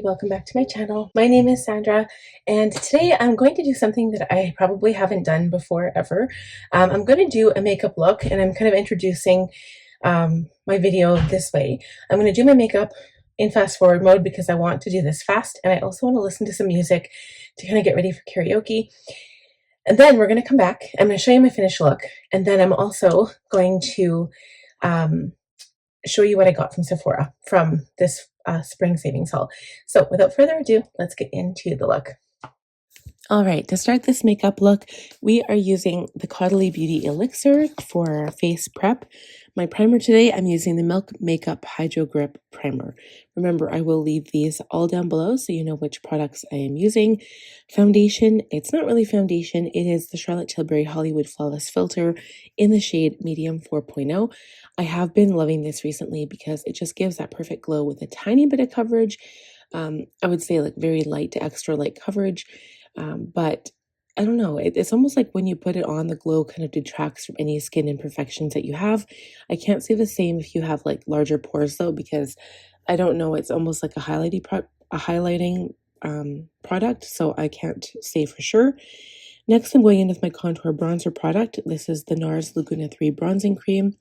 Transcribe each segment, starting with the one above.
welcome back to my channel. My name is Sandra, and today I'm going to do something that I probably haven't done before ever. I'm going to do a makeup look, and I'm kind of introducing my video this way. I'm going to do my makeup in fast forward mode because I want to do this fast, and I also want to listen to some music to kind of get ready for karaoke. And then we're going to come back. I'm going to show you my finished look, and then I'm also going to show you what I got from Sephora from this spring savings haul. So without further ado, let's get into the look. All right, to start this makeup look, we are using the Caudalie Beauty Elixir for face prep. My primer today, I'm using the Milk Makeup Hydrogrip Primer. Remember, I will leave these all down below so you know which products I am using. Foundation, it's not really foundation, it is the Charlotte Tilbury Hollywood Flawless Filter in the shade Medium 4.0. I have been loving this recently because it just gives that perfect glow with a tiny bit of coverage. I would say like very light to extra light coverage. But I don't know, it's almost like when you put it on, the glow kind of detracts from any skin imperfections that you have. I can't say the same if you have like larger pores though, because I don't know, it's almost like a highlighting product, so I can't say for sure. Next, I'm going in with my contour bronzer product. This is the Nars Laguna 3 Bronzing Cream,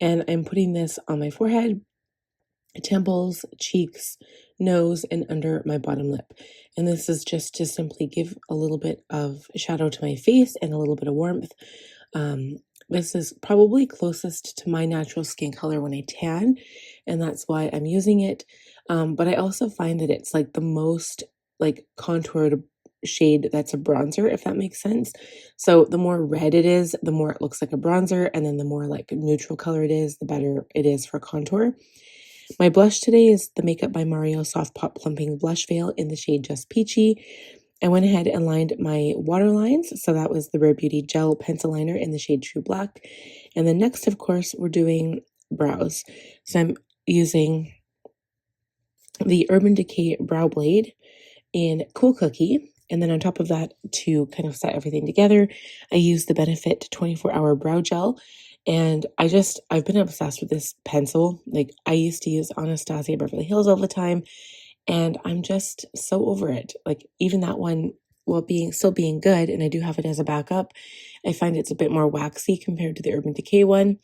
and I'm putting this on my forehead, temples, cheeks, nose, and under my bottom lip. And this is just to simply give a little bit of shadow to my face and a little bit of warmth. This is probably closest to my natural skin color when I tan, and that's why I'm using it. But I also find that it's like the most like contoured shade that's a bronzer, if that makes sense. So the more red it is, the more it looks like a bronzer, and then the more like neutral color it is, the better it is for contour. My blush today is the Makeup by Mario Soft Pop Plumping Blush Veil in the shade Just Peachy. I went ahead and lined my waterlines, so that was the Rare Beauty Gel Pencil Liner in the shade True Black. And then next, of course, we're doing brows. So I'm using the Urban Decay Brow Blade in Cool Cookie. And then on top of that, to kind of set everything together, I used the Benefit 24-Hour Brow Gel. And I've been obsessed with this pencil. Like, I used to use Anastasia Beverly Hills all the time, and I'm just so over it. Like, even that one, while still being good, and I do have it as a backup, I find it's a bit more waxy compared to the Urban Decay one.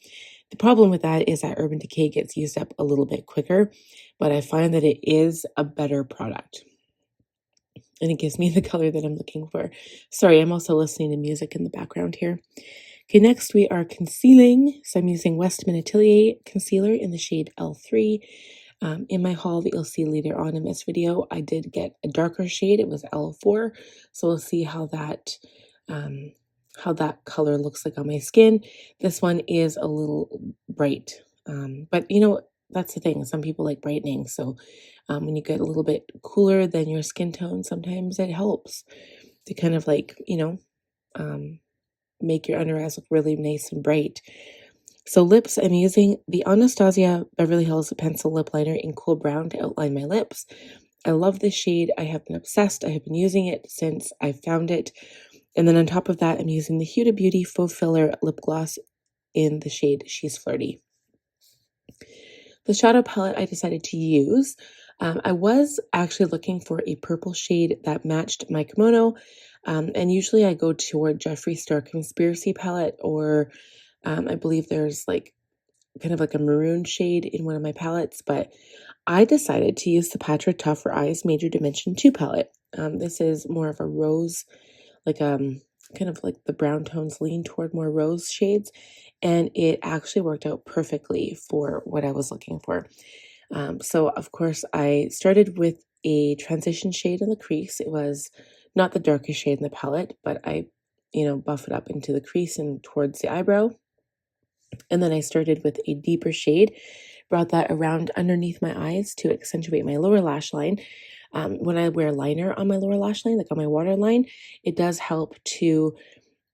The problem with that is that Urban Decay gets used up a little bit quicker, but I find that it is a better product. And it gives me the color that I'm looking for. Sorry, I'm also listening to music in the background here. Okay, next we are concealing. So I'm using Westman Atelier concealer in the shade L3. In my haul that you'll see later on in this video, I did get a darker shade. It was L4. So we'll see how that color looks like on my skin. This one is a little bright. But you know, that's the thing. Some people like brightening. So when you get a little bit cooler than your skin tone, sometimes it helps to kind of like, you know, make your under eyes look really nice and bright. So lips, I'm using the Anastasia Beverly Hills Pencil Lip Liner in Cool Brown to outline my lips. I love this shade. I have been obsessed. I have been using it since I found it. And then on top of that, I'm using the Huda Beauty Faux Filler Lip Gloss in the shade She's Flirty. The shadow palette I decided to use, I was actually looking for a purple shade that matched my kimono. And usually I go toward Jeffree Star Conspiracy palette, or I believe there's like kind of like a maroon shade in one of my palettes, but I decided to use the Patra Tough for Eyes Major Dimension 2 palette. This is more of a rose, like kind of like the brown tones lean toward more rose shades, and it actually worked out perfectly for what I was looking for. So of course I started with a transition shade in the crease. It was not the darkest shade in the palette, but I, you know, buff it up into the crease and towards the eyebrow. And then I started with a deeper shade, brought that around underneath my eyes to accentuate my lower lash line. When I wear liner on my lower lash line, like on my waterline, it does help to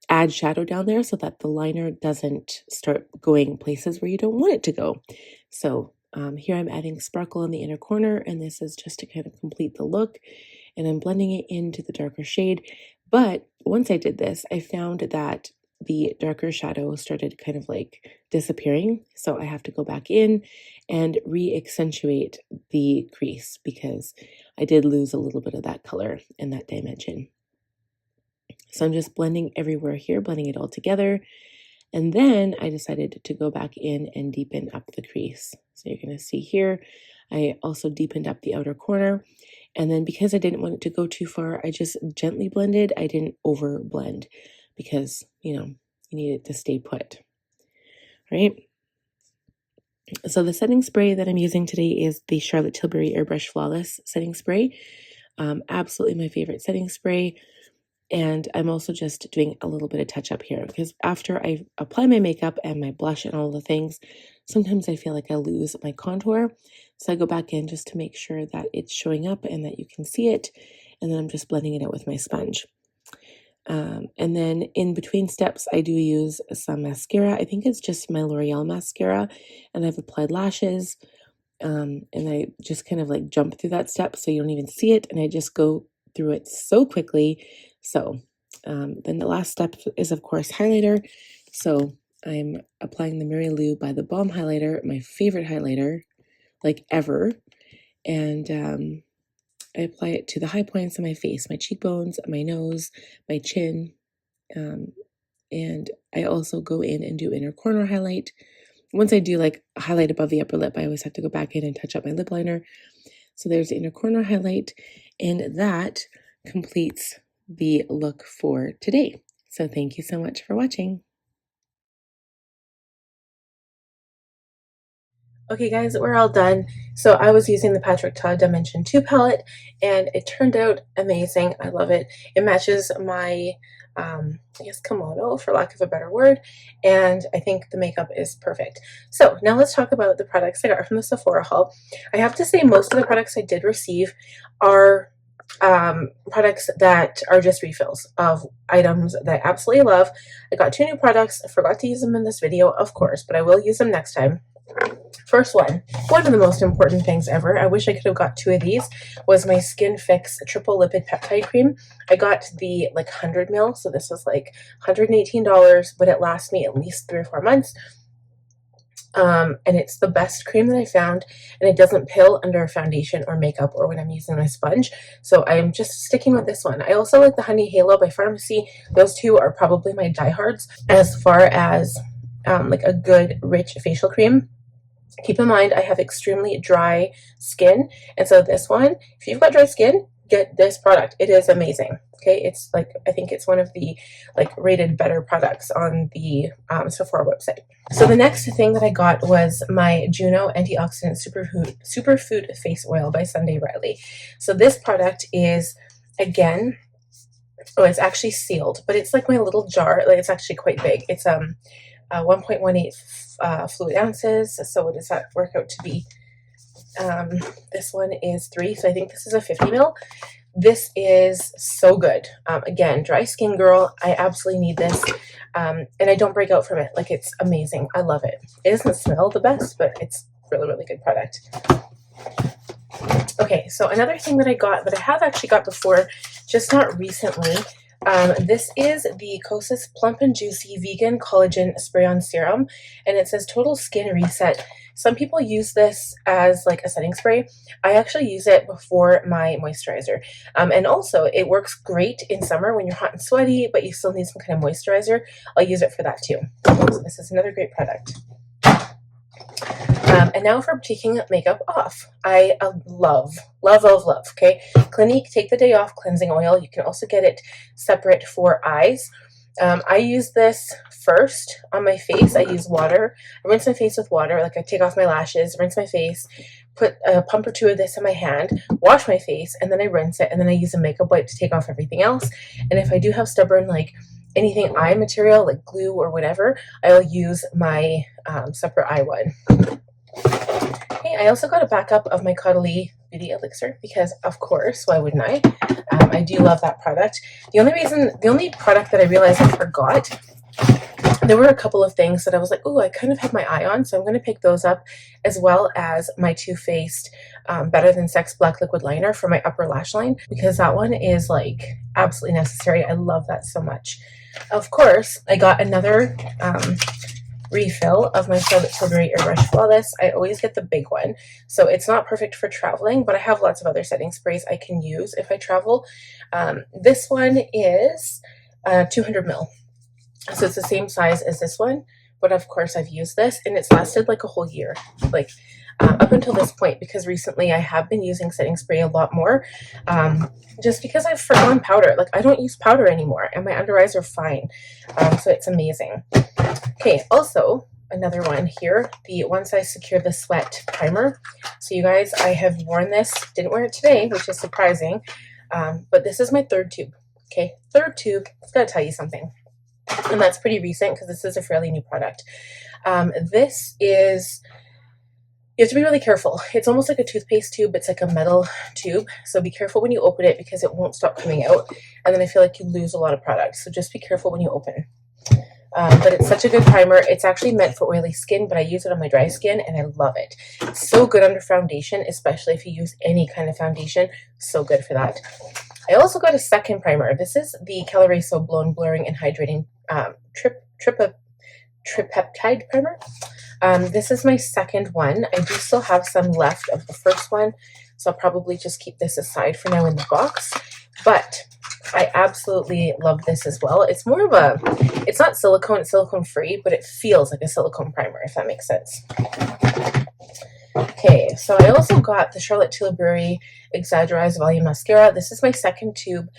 add shadow down there so that the liner doesn't start going places where you don't want it to go. So here I'm adding sparkle in the inner corner, and this is just to kind of complete the look. And I'm blending it into the darker shade. But once I did this, I found that the darker shadow started kind of like disappearing. So I have to go back in and re-accentuate the crease because I did lose a little bit of that color and that dimension. So I'm just blending everywhere here, blending it all together. And then I decided to go back in and deepen up the crease. So you're going to see here, I also deepened up the outer corner. And then because I didn't want it to go too far, I just gently blended. I didn't over blend because, you know, you need it to stay put, right? So the setting spray that I'm using today is the Charlotte Tilbury Airbrush Flawless setting spray. Absolutely my favorite setting spray. And I'm also just doing a little bit of touch up here because after I apply my makeup and my blush and all the things, sometimes I feel like I lose my contour. So I go back in just to make sure that it's showing up and that you can see it. And then I'm just blending it out with my sponge. And then in between steps, I do use some mascara. I think it's just my L'Oreal mascara. And I've applied lashes. And I just kind of like jump through that step so you don't even see it. And I just go through it so quickly. So then the last step is, of course, highlighter. So I'm applying the Mary Lou by the Balm highlighter, my favorite highlighter, like ever. And I apply it to the high points of my face, my cheekbones, my nose, my chin. And I also go in and do inner corner highlight. Once I do like a highlight above the upper lip, I always have to go back in and touch up my lip liner. So there's the inner corner highlight, and that completes the look for today. So thank you so much for watching. Okay guys, we're all done. So I was using the Patrick Ta Dimension 2 palette and it turned out amazing. I love it. It matches my, I guess, kimono, for lack of a better word, and I think the makeup is perfect. So now let's talk about the products I got from the Sephora haul. I have to say most of the products I did receive are products that are just refills of items that I absolutely love. I got 2 new products. I forgot to use them in this video, of course, but I will use them next time. First one of the most important things ever, I wish I could have got 2 of these, was my Skin Fix Triple Lipid Peptide Cream. I got the like 100 ml, so this was like $118, but it lasts me at least 3 or 4 months. And it's the best cream that I found, and it doesn't pill under foundation or makeup or when I'm using my sponge. So I'm just sticking with this one. I also like the Honey Halo by Pharmacy. Those 2 are probably my diehards as far as like a good rich facial cream. Keep in mind, I have extremely dry skin, and so this one, if you've got dry skin, get this product. It is amazing. Okay, it's like, I think it's one of the like rated better products on the Sephora website. So the next thing that I got was my Juno Antioxidant Superfood Face Oil by Sunday Riley. So this product is, again, oh, it's actually sealed, but it's like my little jar. Like, it's actually quite big. It's 1.18 fluid ounces. So what does that work out to be? This one is 3, so I think this is a 50 ml. This is so good. Again, dry skin girl, I absolutely need this. And I don't break out from it. Like, it's amazing. I love it. It doesn't smell the best, but it's really, really good product. Okay, so another thing that I got, that I have actually got before, just not recently, this is the Kosas Plump and Juicy Vegan Collagen Spray-On Serum, and it says Total Skin Reset. Some people use this as like a setting spray. I actually use it before my moisturizer. And also, it works great in summer when you're hot and sweaty, but you still need some kind of moisturizer. I'll use it for that too. So this is another great product. And now for taking makeup off. I love, okay? Clinique Take the Day Off Cleansing Oil. You can also get it separate for eyes. I use this first on my face. I use water. I rinse my face with water. Like, I take off my lashes, rinse my face, put a pump or 2 of this in my hand, wash my face, and then I rinse it, and then I use a makeup wipe to take off everything else. And if I do have stubborn, like, anything eye material, like glue or whatever, I'll use my separate eye one. Okay, I also got a backup of my Caudalie Beauty Elixir because, of course, why wouldn't I? I do love that product. The only product that I realized I forgot, there were a couple of things that I was like, oh, I kind of had my eye on, so I'm going to pick those up, as well as my Too Faced Better Than Sex Black Liquid Liner for my upper lash line, because that one is like absolutely necessary. I love that so much. Of course, I got another refill of my Charlotte Tilbury Airbrush Flawless. I always get the big one, so it's not perfect for traveling, but I have lots of other setting sprays I can use if I travel. This one is 200 ml, so it's the same size as this one, but of course I've used this and it's lasted like a whole year, like up until this point, because recently I have been using setting spray a lot more, just because I've forgotten powder. Like, I don't use powder anymore and my under eyes are fine, so it's amazing. Okay, also another one here, the One Size Secure the Sweat primer. So you guys, I have worn this, didn't wear it today, which is surprising, but this is my third tube. Okay, third tube. It's gotta tell you something, and that's pretty recent because this is a fairly new product. This is, you have to be really careful. It's almost like a toothpaste tube. It's like a metal tube, so be careful when you open it because it won't stop coming out, and then I feel like you lose a lot of product, so just be careful when you open. But it's such a good primer. It's actually meant for oily skin, but I use it on my dry skin and I love it. It's so good under foundation, especially if you use any kind of foundation. So good for that. I also got a second primer. This is the Caudalie So Blown Blurring and Hydrating Tripeptide primer. This is my second one. I do still have some left of the first one, so I'll probably just keep this aside for now in the box. But I absolutely love this as well. It's more of a, it's not silicone, it's silicone free, but it feels like a silicone primer, if that makes sense. Okay, so I also got the Charlotte Tilbury Exaggerized Volume Mascara. This is my second tube.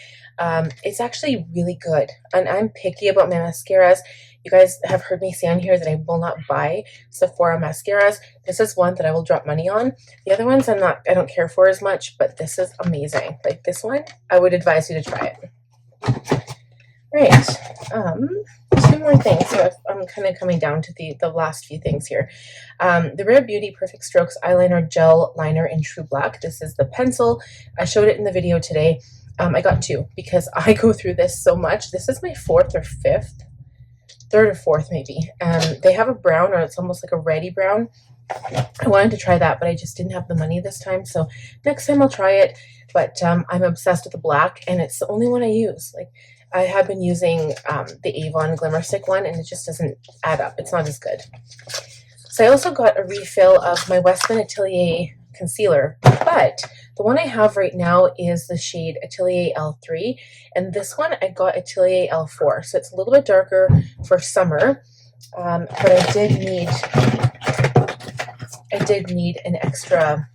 It's actually really good, and I'm picky about my mascaras. You guys have heard me say on here that I will not buy Sephora mascaras. This is one that I will drop money on. The other ones I don't care for as much, but this is amazing. Like this one, I would advise you to try it. Right, two more things. So I'm kind of coming down to the last few things here. The Rare Beauty Perfect Strokes Eyeliner Gel Liner in True Black. This is the pencil. I showed it in the video today. I got two because I go through this so much. This is my fourth or fifth. Third or fourth maybe. They have a brown, or it's almost like a reddy brown. I wanted to try that, but I just didn't have the money this time, so next time I'll try it. But I'm obsessed with the black, and it's the only one I use. Like, I have been using the Avon Glimmer Stick one, and it just doesn't add up. It's not as good. So I also got a refill of my Westman Atelier concealer, but the one I have right now is the shade Atelier L3, and this one I got Atelier L4, so it's a little bit darker for summer, but I did need an extra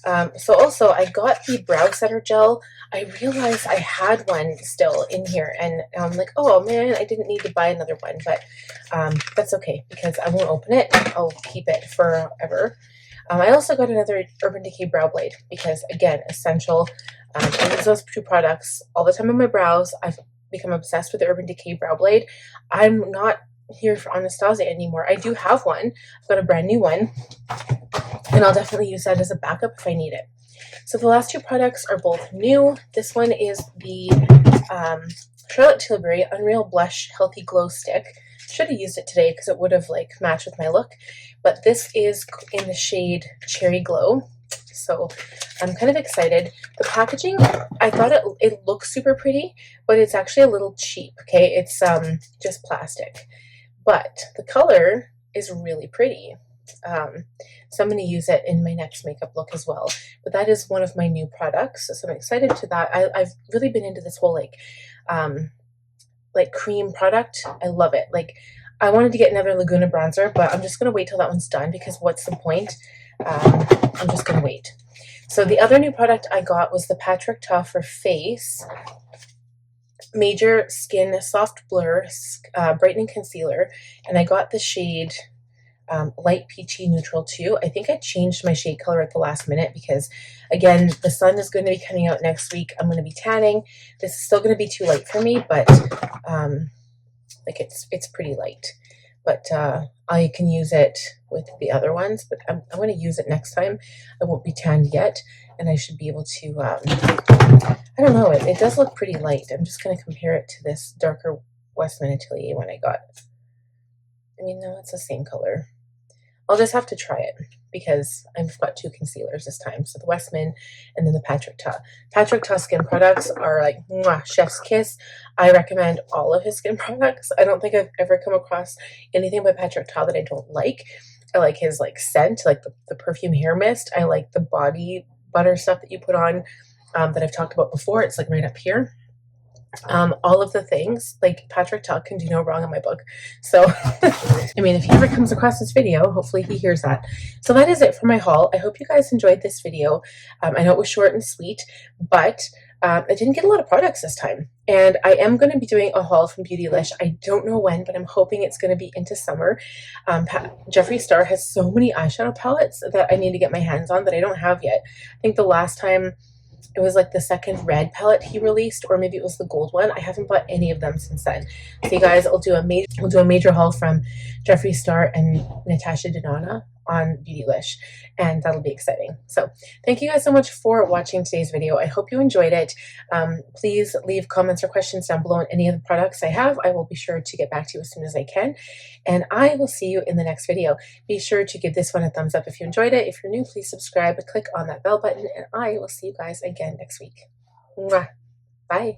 one. So also I got the brow setter gel. I realized I had one still in here, and I'm like, oh man, I didn't need to buy another one, but that's okay because I won't open it. I'll keep it forever. I also got another Urban Decay brow blade because, again, essential. I use those two products all the time on my brows. I've become obsessed with the Urban Decay brow blade. I'm not here for Anastasia anymore. I do have one. I've got a brand new one, and I'll definitely use that as a backup if I need it. So the last two products are both new. This one is the Charlotte Tilbury Unreal Blush Healthy Glow Stick. Should have used it today because it would have like matched with my look, but this is in the shade Cherry Glow, so I'm kind of excited. The packaging, I thought it looks super pretty, but it's actually a little cheap. Okay, it's just plastic, but the color is really pretty. So I'm going to use it in my next makeup look as well. But that is one of my new products, so I'm excited to that. I've really been into this whole like cream product. I love it. Like, I wanted to get another Laguna bronzer, but I'm just going to wait till that one's done because what's the point? I'm just going to wait. So the other new product I got was the Patrick Ta for Face Major Skin Soft Blur Brightening Concealer, and I got the shade Light Peachy Neutral 2. I think I changed my shade color at the last minute because, again, the sun is going to be coming out next week. I'm going to be tanning. This is still going to be too light for me, but like it's pretty light. But I can use it with the other ones, but I'm going to use it next time. I won't be tanned yet, and I should be able to, I don't know, it does look pretty light. I'm just going to compare it to this darker Westman Atelier one I got. I mean, no, it's the same color. I'll just have to try it because I've got 2 concealers this time. So the Westman and then the Patrick Ta. Patrick Ta skin products are like mwah, chef's kiss. I recommend all of his skin products. I don't think I've ever come across anything by Patrick Ta that I don't like. I like his like scent, like the perfume hair mist. I like the body butter stuff that you put on that I've talked about before. It's like right up here. All of the things, like Patrick Ta can do no wrong in my book. So, I mean, if he ever comes across this video, hopefully he hears that. So that is it for my haul. I hope you guys enjoyed this video. I know it was short and sweet, but I didn't get a lot of products this time. And I am going to be doing a haul from Beautylish. I don't know when, but I'm hoping it's going to be into summer. Jeffree Star has so many eyeshadow palettes that I need to get my hands on that I don't have yet. I think the last time it was like the second red palette he released, or maybe it was the gold one. I haven't bought any of them since then. So you guys, we'll do a major haul from Jeffree Star and Natasha Denona on Beautylish, and that'll be exciting. So thank you guys so much for watching today's video. I hope you enjoyed it. Please leave comments or questions down below on any of the products I have. I will be sure to get back to you as soon as I can, and I will see you in the next video. Be sure to give this one a thumbs up if you enjoyed it. If you're new, please subscribe, click on that bell button, and I will see you guys again next week. Mwah. Bye.